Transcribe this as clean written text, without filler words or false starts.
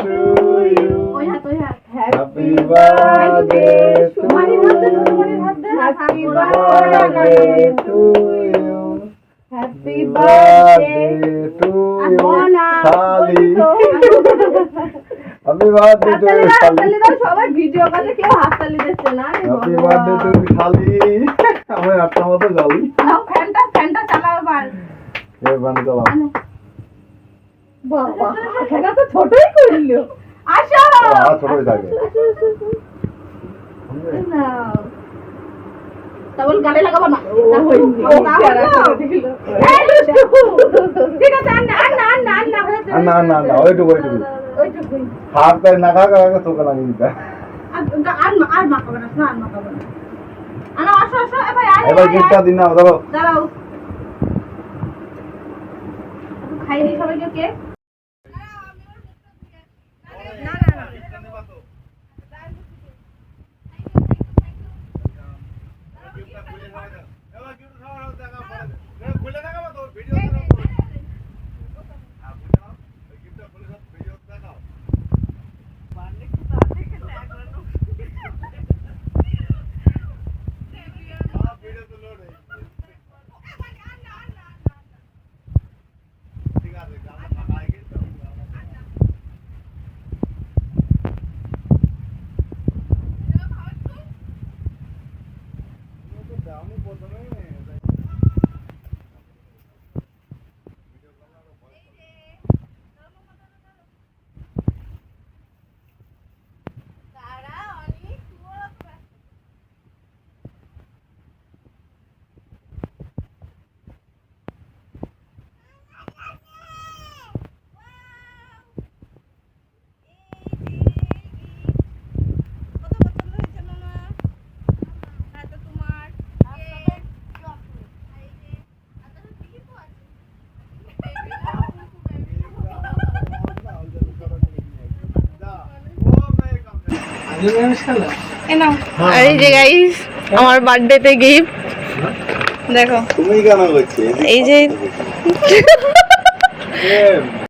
to you. Happy birthday to you. Happy birthday to you. Happy birthday to you. Sally. Happy birthday to you. হাততালি দাও সবাই video করে কেউ হাততালি দিচ্ছে না Happy birthday to you, Sally. আমার একটা মতো যাবি। নাও ফ্যানটা চালাও এবার এই বান চালাও। বাবা এটা তো ছোটই করলো আসো ছোটই থাকে। নাও তাবল গালে লাগাবো না ঠিক আছে না ওইটুকু হাত পায়ে না খাওয়া চোখে লাগিয়ে দিতে আর মাখাবো না আর মাখাবো না আনো আসো ভাই এবার গিফটটা দিন না ধরো দাঁড়াও খাই দি সবাইকে কেক আর এই যে গাইস আমার বার্থডেতে গিফট দেখো তুমি কেন করছিস এই যে